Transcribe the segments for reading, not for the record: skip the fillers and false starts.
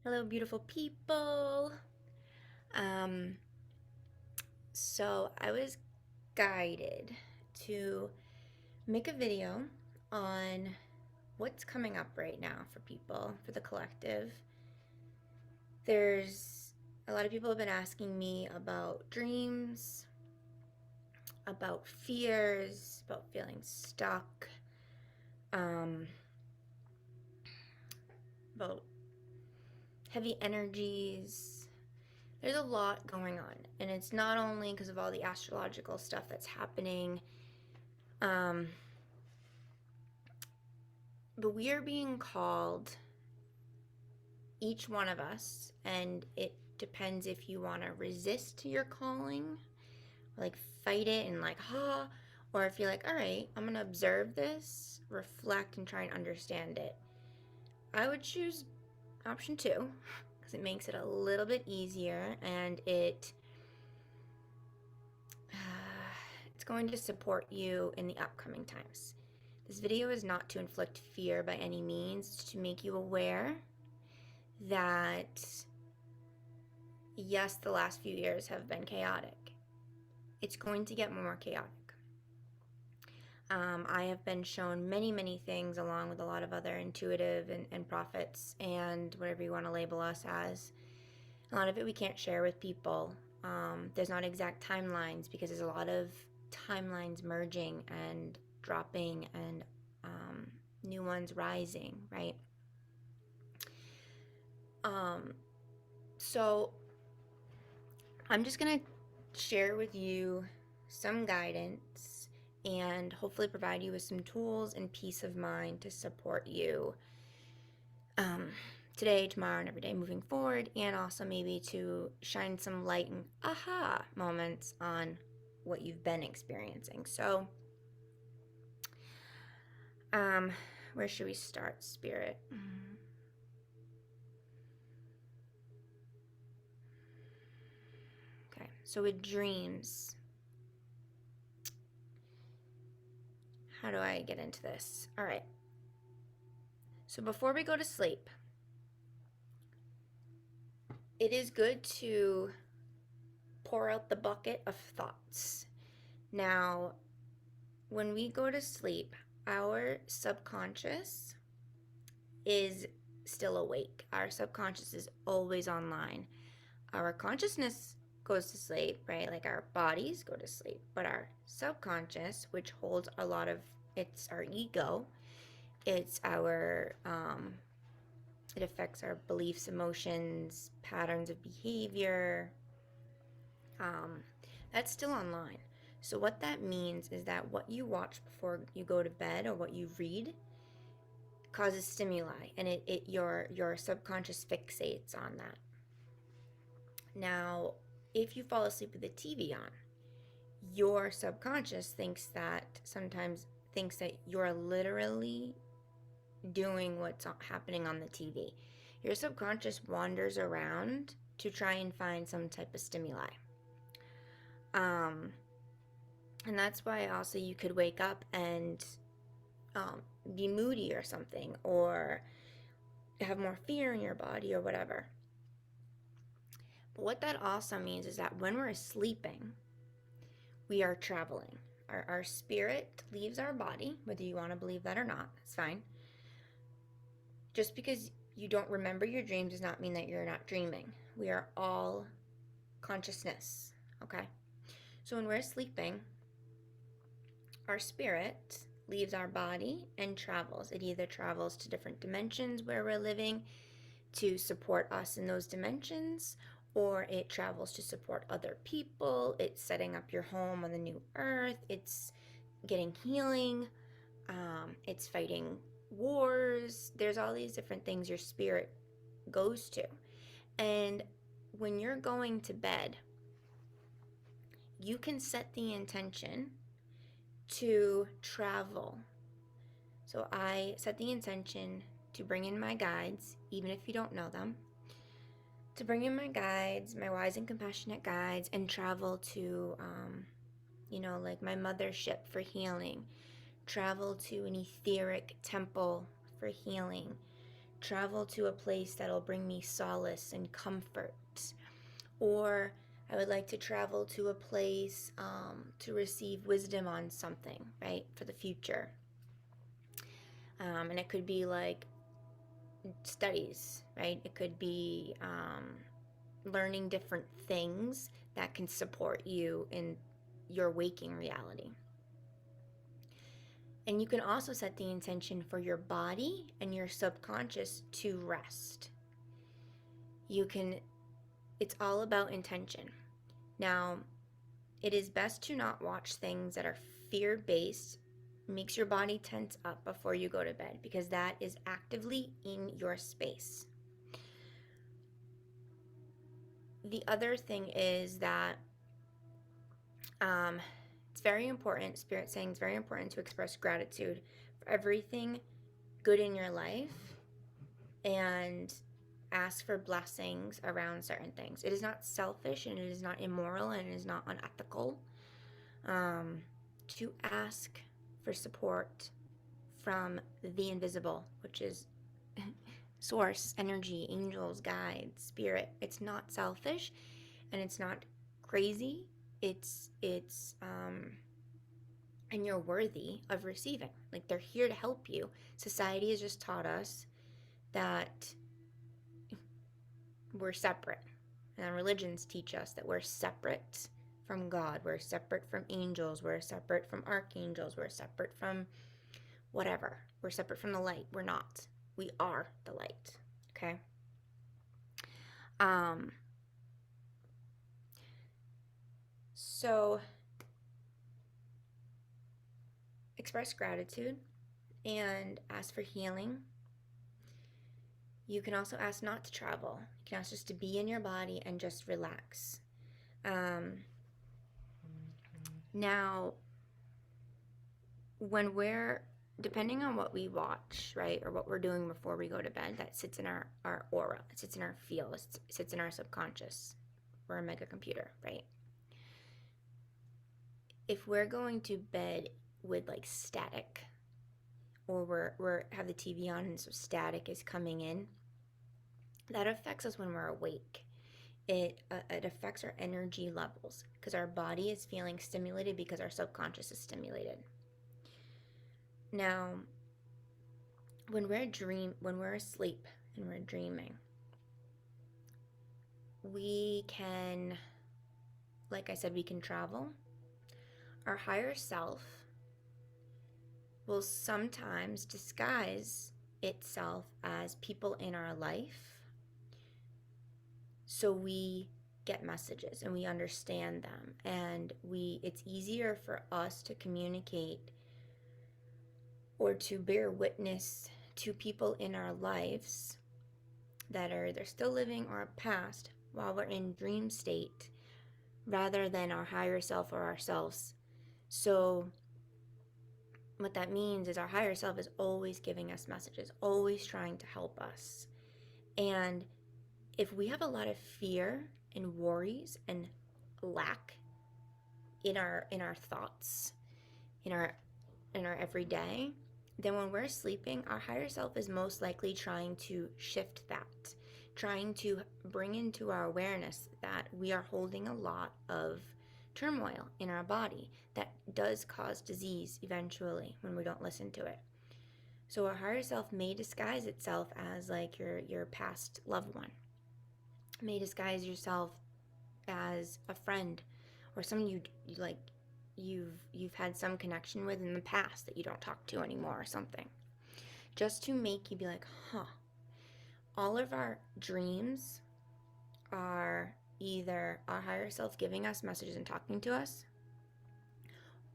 Hello, beautiful people. Um, so I was guided to make a video on what's coming up right now for people, for the collective. There's a lot of people have been asking me about dreams, about fears, about feeling stuck, um, about heavy energies. There's a lot going on, and it's not only because of all the astrological stuff that's happening. Um, but we are being called, each one of us, and it depends if you want to resist your calling, like fight it and or if you're like, all right, I'm going to observe this, reflect, and try and understand it. I would choose option two because it makes it a little bit easier and it's going to support you in the upcoming times. This video is not to inflict fear by any means, it's to make you aware that yes, the last few years have been chaotic. It's going to get more chaotic. I have been shown many, many things along with a lot of other intuitive and prophets and whatever you want to label us as. A lot of it we can't share with people. There's not exact timelines because there's a lot of timelines merging and dropping and new ones rising, right? So I'm just going to share with you some guidance and hopefully provide you with some tools and peace of mind to support you um, today, tomorrow, and every day moving forward, and also maybe to shine some light and aha moments on what you've been experiencing. So, um, where should we start, Spirit? Okay, so with dreams, how do I get into this? All right. So before we go to sleep, it is good to pour out the bucket of thoughts. Now, when we go to sleep, our subconscious is still awake. Our subconscious is always online. Our consciousness goes to sleep, right? Like our bodies go to sleep, but our subconscious, which holds a lot of, it's our ego, it's our it affects our beliefs, emotions, patterns of behavior. Um, that's still online. So what that means is that what you watch before you go to bed or what you read causes stimuli, and your subconscious fixates on that. Now, if you fall asleep with the TV on, your subconscious thinks that you're literally doing what's happening on the TV. Your subconscious wanders around to try and find some type of stimuli. Um, and that's why also you could wake up and be moody or something, or have more fear in your body or whatever. But what that also means is that when we're sleeping, we are traveling. Our spirit leaves our body, whether you want to believe that or not, it's fine. Just because you don't remember your dreams does not mean that you're not dreaming. We are all consciousness, okay? So when we're sleeping, our spirit leaves our body and travels. It either travels to different dimensions where we're living to support us in those dimensions, or it travels to support other people. It's setting up your home on the new earth. It's getting healing. It's fighting wars. There's all these different things your spirit goes to. And when you're going to bed, you can set the intention to travel. So I set the intention to bring in my guides, even if you don't know them, to bring in my guides, my wise and compassionate guides, and travel to, like my mothership for healing, travel to an etheric temple for healing, travel to a place that'll bring me solace and comfort. Or I would like to travel to a place to receive wisdom on something, right, for the future. And it could be like studies, right? It could be learning different things that can support you in your waking reality. And you can also set the intention for your body and your subconscious to rest. It's all about intention. Now, it is best to not watch things that are fear-based, makes your body tense up before you go to bed, because that is actively in your space. The other thing is that it's very important, Spirit saying it's very important to express gratitude for everything good in your life and ask for blessings around certain things. It is not selfish and it is not immoral and it is not unethical to ask for support from the invisible, which is source, energy, angels, guides, spirit. It's not selfish and it's not crazy. It's and you're worthy of receiving. Like, they're here to help you. Society has just taught us that we're separate. And religions teach us that we're separate from God. We're separate from angels. We're separate from archangels. We're separate from whatever. We're separate from the light. We're not. We are the light. Okay? So express gratitude and ask for healing. You can also ask not to travel. You can ask just to be in your body and just relax. Now, when depending on what we watch, right, or what we're doing before we go to bed, that sits in our aura, it sits in our field, it sits in our subconscious. We're a mega computer, right? If we're going to bed with like static, or we're have the TV on and so static is coming in, that affects us when we're awake. It affects our energy levels because our body is feeling stimulated because our subconscious is stimulated. Now, when we're asleep and we're dreaming, we can, like I said, we can travel. Our higher self will sometimes disguise itself as people in our life, so we get messages and we understand them, and it's easier for us to communicate or to bear witness to people in our lives that are either still living or past while we're in dream state, rather than our higher self or ourselves. So what that means is our higher self is always giving us messages, always trying to help us. And if we have a lot of fear and worries and lack in our thoughts, in our everyday, then when we're sleeping, our higher self is most likely trying to shift that, trying to bring into our awareness that we are holding a lot of turmoil in our body that does cause disease eventually when we don't listen to it. So our higher self may disguise itself as like your past loved one, may disguise yourself as a friend or someone you like you've had some connection with in the past that you don't talk to anymore or something, just to make you be like, all of our dreams are either our higher self giving us messages and talking to us,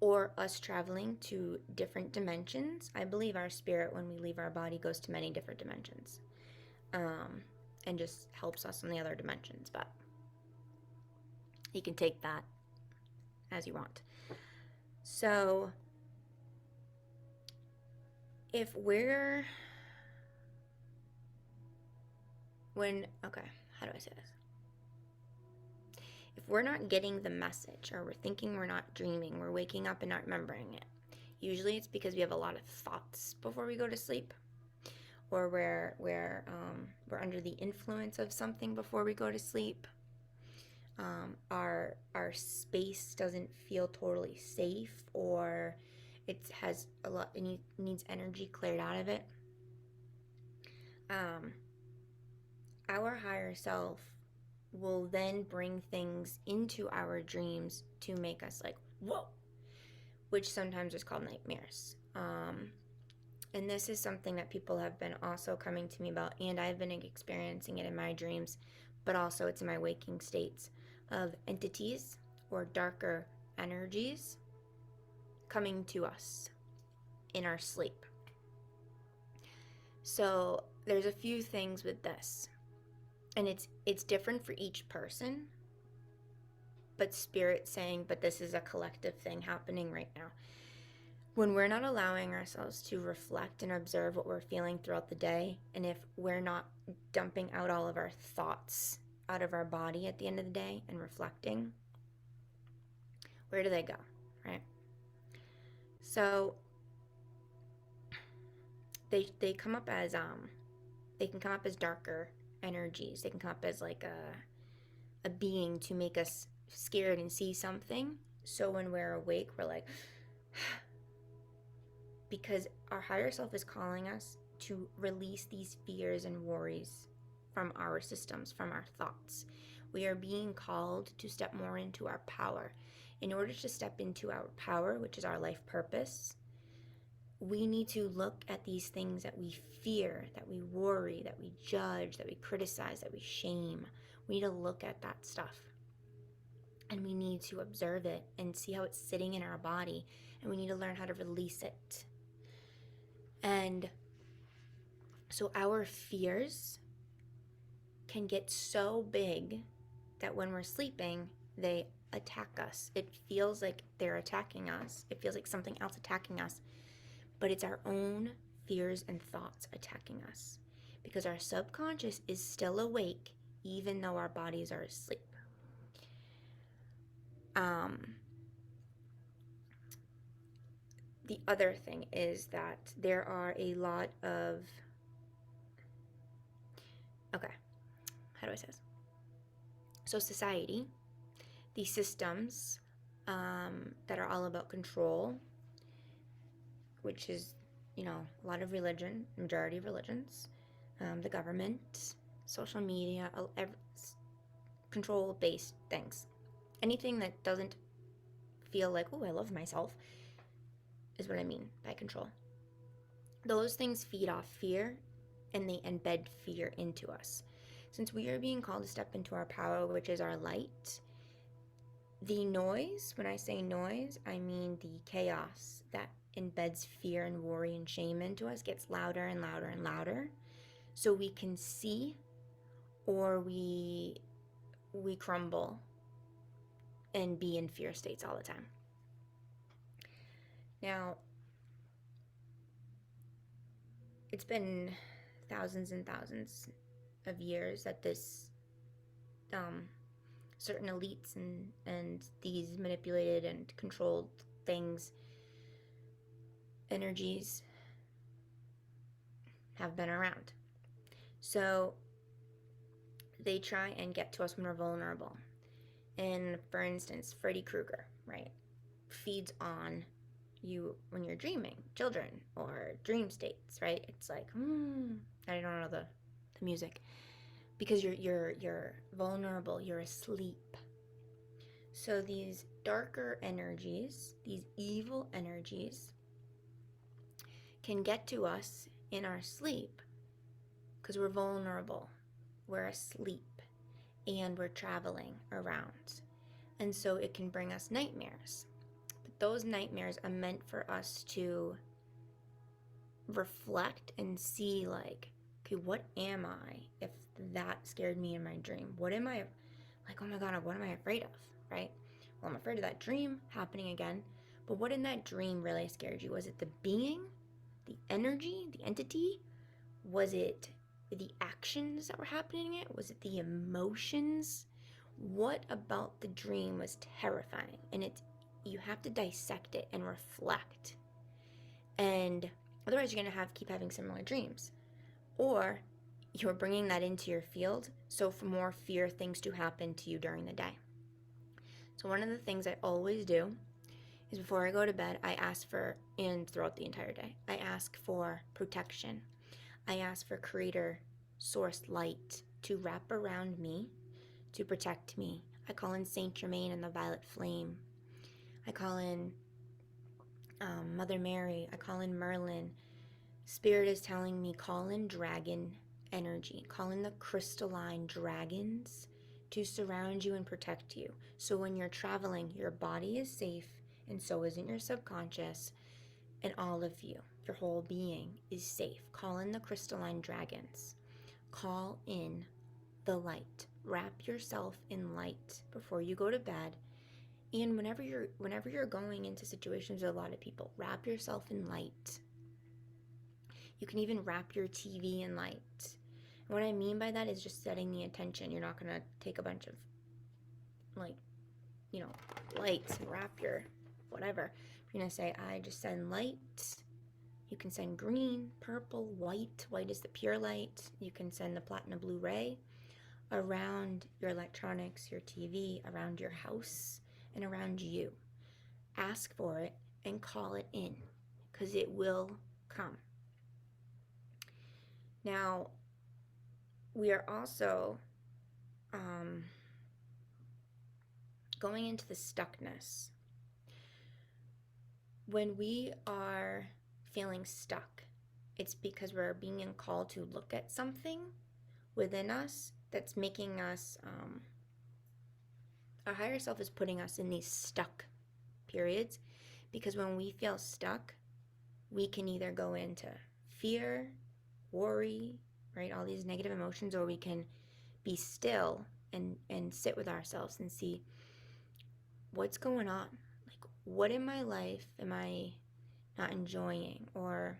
or us traveling to different dimensions. I believe our spirit, when we leave our body, goes to many different dimensions, and just helps us in the other dimensions, but you can take that as you want. So if we're how do I say this? If we're not getting the message, or we're thinking we're not dreaming, we're waking up and not remembering it, usually it's because we have a lot of thoughts before we go to sleep, or we're under the influence of something before we go to sleep. Our space doesn't feel totally safe, or it has a lot, it needs energy cleared out of it. Um, our higher self will then bring things into our dreams to make us like, whoa, which sometimes is called nightmares. And this is something that people have been also coming to me about, and I've been experiencing it in my dreams, but also it's in my waking states of entities or darker energies coming to us in our sleep. So there's a few things with this, and it's different for each person, but spirit saying, but this is a collective thing happening right now. When we're not allowing ourselves to reflect and observe what we're feeling throughout the day, and if we're not dumping out all of our thoughts out of our body at the end of the day and reflecting, where do they go, right? So they come up as they can come up as darker energies. They can come up as like a being to make us scared and see something. So when we're awake, we're like, because our higher self is calling us to release these fears and worries from our systems, from our thoughts. We are being called to step more into our power. In order to step into our power, which is our life purpose, we need to look at these things that we fear, that we worry, that we judge, that we criticize, that we shame. We need to look at that stuff. And we need to observe it and see how it's sitting in our body. And we need to learn how to release it. And so our fears can get so big that when we're sleeping, they attack us. It feels like they're attacking us. It feels like something else attacking us. But it's our own fears and thoughts attacking us, because our subconscious is still awake even though our bodies are asleep. The other thing is that there are a lot of, okay, how do I say this? So society, these systems that are all about control, which is, a lot of religion, majority of religions, the government, social media, control-based things. Anything that doesn't feel like, oh, I love myself, is what I mean by control. Those things feed off fear, and they embed fear into us. Since we are being called to step into our power, which is our light, the noise, when I say noise, I mean the chaos that embeds fear and worry and shame into us, gets louder and louder and louder, so we can see, or we crumble and be in fear states all the time. Now, it's been thousands and thousands of years that this certain elites and these manipulated and controlled things, energies, have been around. So they try and get to us when we're vulnerable. And for instance, Freddy Krueger, right, feeds on you when you're dreaming, children, or dream states, right? It's like, I don't know the music, because you're vulnerable, you're asleep. So these darker energies, these evil energies, can get to us in our sleep because we're vulnerable, we're asleep, and we're traveling around. And so it can bring us nightmares. But those nightmares are meant for us to reflect and see, like, okay, what am I if that scared me in my dream? What am I, like, oh my God, what am I afraid of, right? Well, I'm afraid of that dream happening again. But what in that dream really scared you? Was it the being, the energy, the entity? Was it the actions that were happening in it? Was it the emotions? What about the dream was terrifying? And you have to dissect it and reflect. And otherwise you're going to keep having similar dreams. or you're bringing that into your field, so for more fear things to happen to you during the day. So one of the things I always do is before I go to bed, I ask for, and throughout the entire day, I ask for protection. I ask for creator source light to wrap around me to protect me. I call in Saint Germain and the Violet Flame. I call in Mother Mary. I call in Merlin. Spirit is telling me call in dragon energy. Call in the crystalline dragons to surround you and protect you. So when you're traveling, your body is safe, and so isn't your subconscious, and all of you, your whole being is safe. Call in the crystalline dragons. Call in the light. Wrap yourself in light before you go to bed. And whenever you're going into situations with a lot of people, wrap yourself in light. You can even wrap your TV in light. And what I mean by that is just setting the intention. You're not gonna take a bunch of lights and wrap your whatever. You're gonna say, I just send light. You can send green, purple, white. White is the pure light. You can send the platinum blue ray around your electronics, your TV, around your house, and around you. Ask for it and call it in, because it will come. Now, we are also going into the stuckness. When we are feeling stuck, it's because we're being called to look at something within us that's making us, our higher self is putting us in these stuck periods, because when we feel stuck, we can either go into fear, worry, right, all these negative emotions, or we can be still and sit with ourselves and see what's going on. Like, what in my life am I not enjoying, or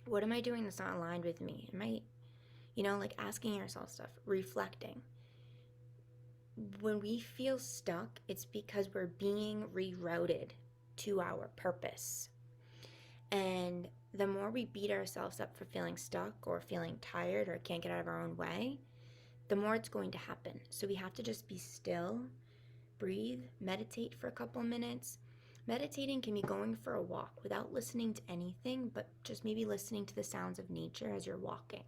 what am I doing that's not aligned with me? Am I, like asking yourself stuff, reflecting. When we feel stuck, it's because we're being rerouted to our purpose. And the more we beat ourselves up for feeling stuck or feeling tired or can't get out of our own way, the more it's going to happen. So we have to just be still, breathe, meditate for a couple minutes. Meditating can be going for a walk without listening to anything, but just maybe listening to the sounds of nature as you're walking,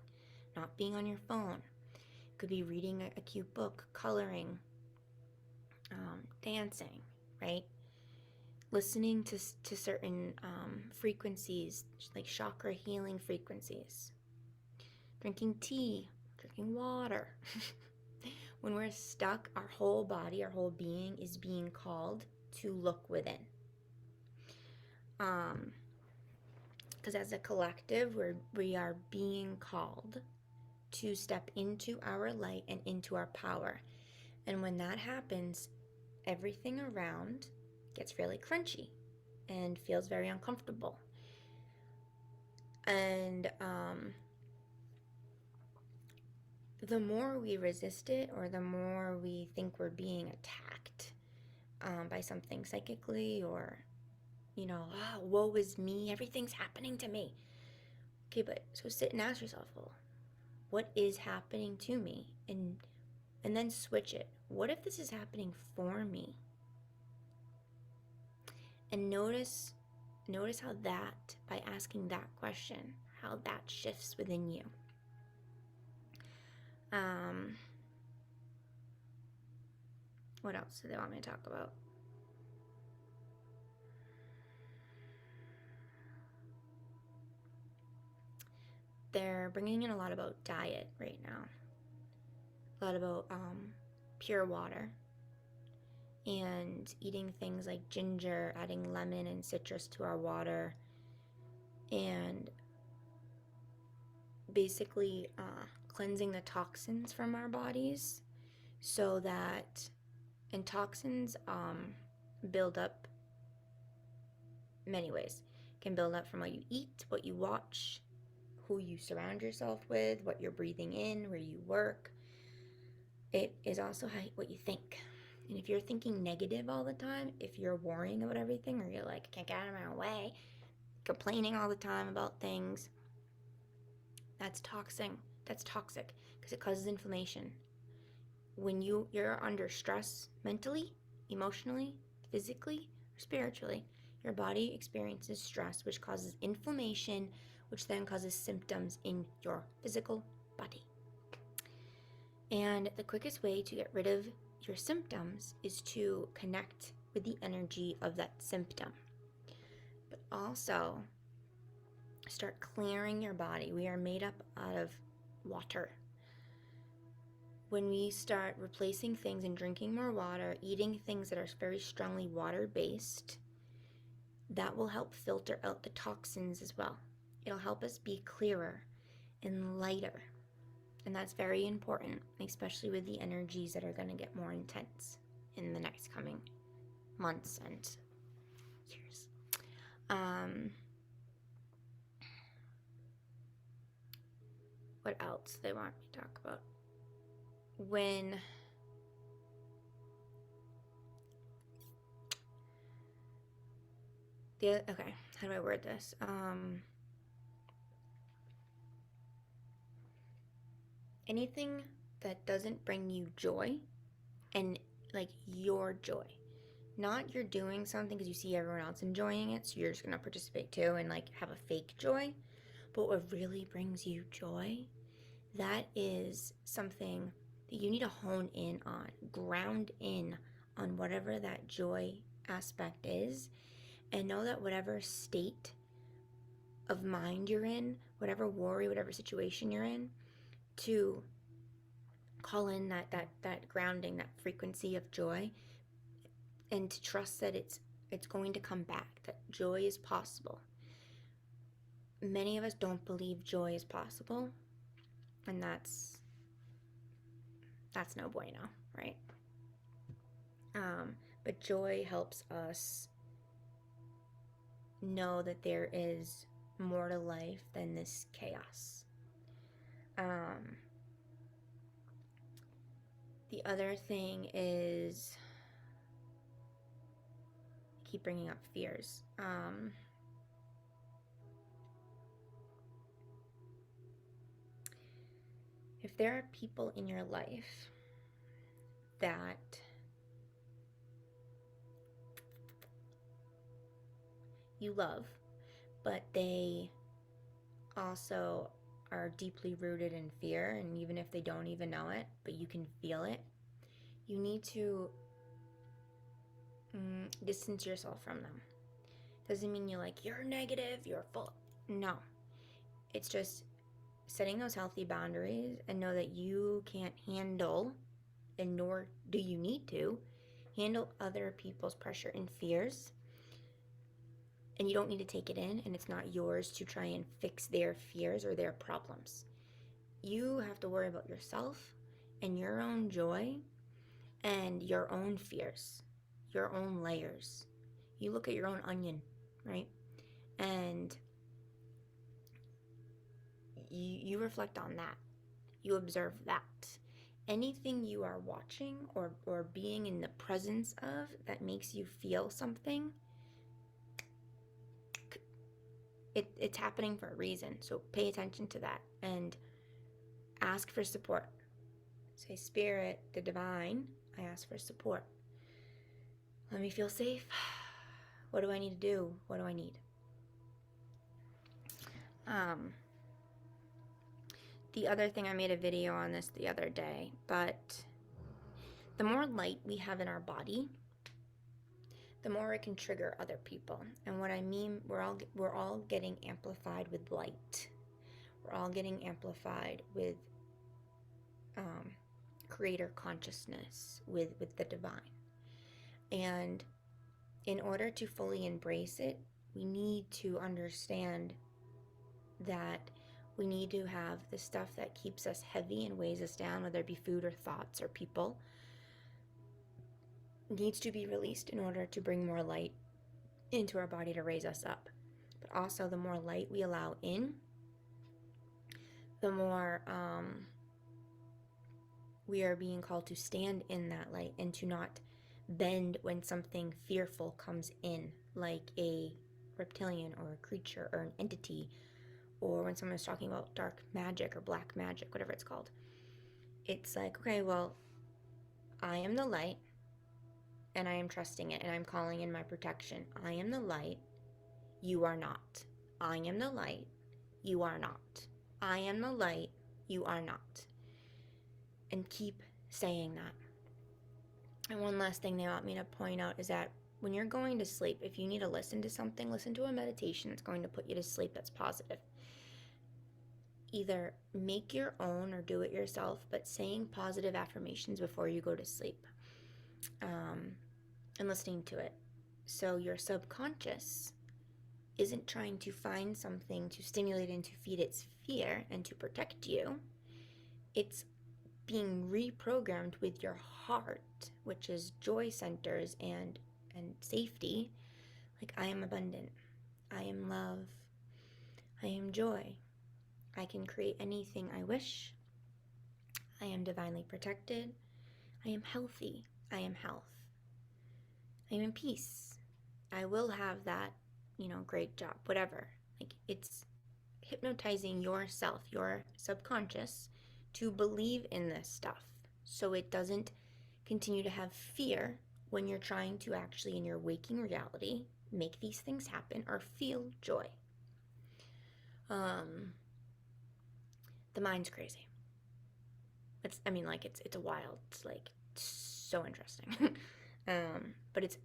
not being on your phone. It could be reading a cute book, coloring, dancing, right? Listening to certain frequencies, like chakra healing frequencies. Drinking tea, drinking water. When we're stuck, our whole body, our whole being is being called to look within. Because as a collective, we are being called to step into our light and into our power. And when that happens, everything around gets really crunchy and feels very uncomfortable. And the more we resist it, or the more we think we're being attacked by something psychically, or woe is me, everything's happening to me. Okay, but so sit and ask yourself, well, what is happening to me? And then switch it. What if this is happening for me? And notice how that, by asking that question, how that shifts within you. What else do they want me to talk about? They're bringing in a lot about diet right now. A lot about pure water. And eating things like ginger, adding lemon and citrus to our water. And basically cleansing the toxins from our bodies, so that, and toxins build up many ways. Can build up from what you eat, what you watch, who you surround yourself with, what you're breathing in, where you work. It is also what you think. And if you're thinking negative all the time, if you're worrying about everything, or you're like, I can't get out of my way, complaining all the time about things, That's toxic. That's toxic because it causes inflammation. When you're under stress mentally, emotionally, physically, or spiritually, your body experiences stress, which causes inflammation, which then causes symptoms in your physical body. And the quickest way to get rid of your symptoms is to connect with the energy of that symptom. But also, start clearing your body. We are made up out of water. When we start replacing things and drinking more water, eating things that are very strongly water-based, that will help filter out the toxins as well. It'll help us be clearer and lighter. And that's very important, especially with the energies that are going to get more intense in the next coming months and years. What else do they want me to talk about? Okay, how do I word this? Anything that doesn't bring you joy, and like your joy, not you're doing something because you see everyone else enjoying it, so you're just gonna participate too and like have a fake joy, but what really brings you joy, that is something that you need to hone in on, ground in on whatever that joy aspect is, and know that whatever state of mind you're in, whatever worry, whatever situation you're in, to call in that grounding, that frequency of joy, and to trust that it's going to come back, that joy is possible. Many of us don't believe joy is possible, and that's no bueno, right? But joy helps us know that there is more to life than this chaos. The other thing is, I keep bringing up fears. If there are people in your life that you love, but they also are deeply rooted in fear, and even if they don't even know it, but you can feel it, you need to distance yourself from them. Doesn't mean you're negative, you're full. No. It's just setting those healthy boundaries and know that you can't handle, and nor do you need to, handle other people's pressure and fears. And you don't need to take it in, and it's not yours to try and fix their fears or their problems. You have to worry about yourself and your own joy and your own fears, your own layers. You look at your own onion, right? And you reflect on that. You observe that. Anything you are watching or being in the presence of that makes you feel something, it's happening for a reason. So pay attention to that and ask for support. Say, Spirit, the divine, I ask for support. Let me feel safe. What do I need to do? What do I need? The other thing, I made a video on this the other day, but the more light we have in our body, the more it can trigger other people. And what I mean, we're all getting amplified with light. We're all getting amplified with creator consciousness, with the divine. And in order to fully embrace it, we need to understand that we need to have the stuff that keeps us heavy and weighs us down, whether it be food or thoughts or people, needs to be released in order to bring more light into our body to raise us up. But also, the more light we allow in, the more we are being called to stand in that light and to not bend when something fearful comes in, like a reptilian or a creature or an entity or when someone's talking about dark magic or black magic, whatever it's called, it's like, okay, well, I am the light and I am trusting it and I'm calling in my protection. I am the light, you are not. I am the light, you are not. I am the light, you are not. And keep saying that. And one last thing they want me to point out is that when you're going to sleep, if you need to listen to something, listen to a meditation that's going to put you to sleep that's positive. Either make your own or do it yourself, but saying positive affirmations before you go to sleep, and listening to it. So your subconscious isn't trying to find something to stimulate and to feed its fear and to protect you. It's being reprogrammed with your heart, which is joy centers and safety. Like, I am abundant, I am love, I am joy, I can create anything I wish, I am divinely protected, I am healthy, I am health, I am in peace, I will have that, great job, whatever. Like, it's hypnotizing yourself, your subconscious, to believe in this stuff so it doesn't continue to have fear when you're trying to actually, in your waking reality, make these things happen or feel joy. The mind's crazy. It's a wild, it's like so interesting. But it's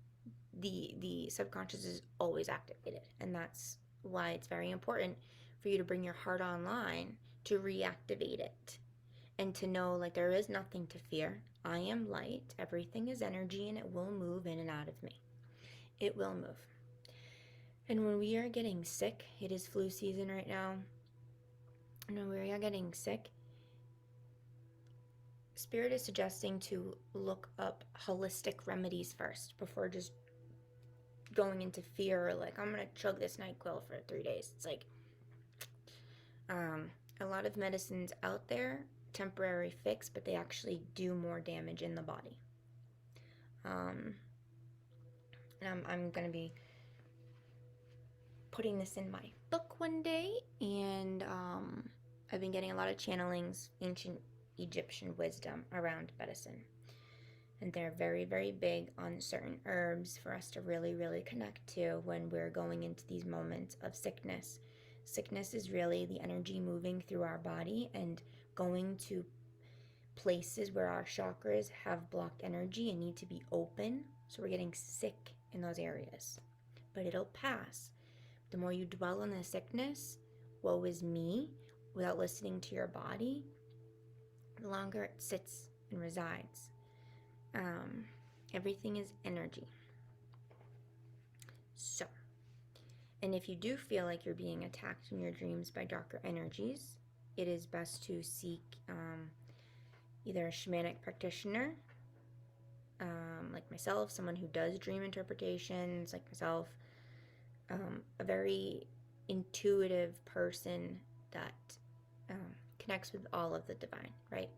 the subconscious is always activated, and that's why it's very important for you to bring your heart online to reactivate it and to know, like, there is nothing to fear. I am light, everything is energy, and it will move in and out of me. It will move. And when we are getting sick, it is flu season right now, and when we are getting sick, Spirit is suggesting to look up holistic remedies first before just going into fear, like, I'm gonna chug this NyQuil for 3 days. It's like, a lot of medicines out there, temporary fix, but they actually do more damage in the body. And I'm gonna be putting this in my book one day, and I've been getting a lot of channelings, ancient Egyptian wisdom around medicine, and they're very, very big on certain herbs for us to really, really connect to when we're going into these moments of sickness. Sickness is really the energy moving through our body and going to places where our chakras have blocked energy and need to be open, so we're getting sick in those areas. But it'll pass. The more you dwell on the sickness, woe is me, without listening to your body, the longer it sits and resides. Everything is energy. So, and if you do feel like you're being attacked in your dreams by darker energies, it is best to seek either a shamanic practitioner, like myself, someone who does dream interpretations, like myself, a very intuitive person that connects with all of the divine, right?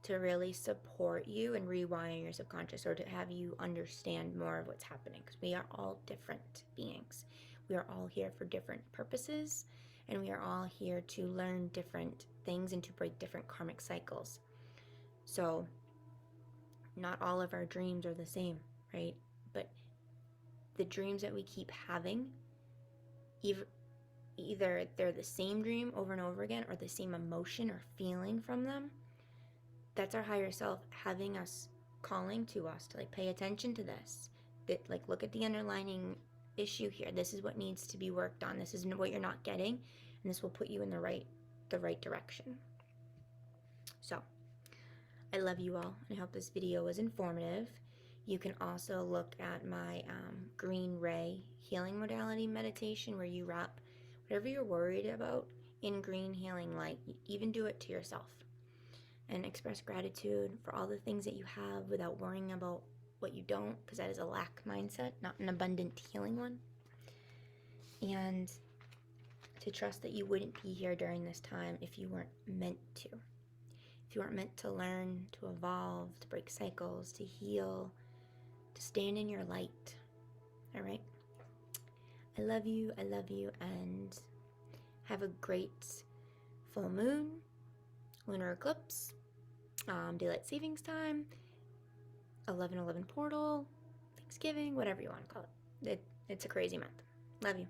To really support you and rewire your subconscious, or to have you understand more of what's happening, because we are all different beings. We are all here for different purposes, and we are all here to learn different things and to break different karmic cycles. So not all of our dreams are the same, right? But the dreams that we keep having, either they're the same dream over and over again, or the same emotion or feeling from them, that's our higher self having us, calling to us to, like, pay attention to this. That, like, look at the underlying issue here. This is what needs to be worked on. This is what you're not getting, and this will put you in the right direction. So, I love you all. I hope this video was informative. You can also look at my green ray healing modality meditation, where you wrap whatever you're worried about in green healing light. Even do it to yourself, and express gratitude for all the things that you have without worrying about what you don't, because that is a lack mindset, not an abundant healing one. And to trust that you wouldn't be here during this time if you weren't meant to. If you weren't meant to learn, to evolve, to break cycles, to heal, to stand in your light. All right? I love you, and Have a great full moon, lunar eclipse, daylight savings time, 11/11 portal, Thanksgiving, whatever you want to call it. It's a crazy month. Love you.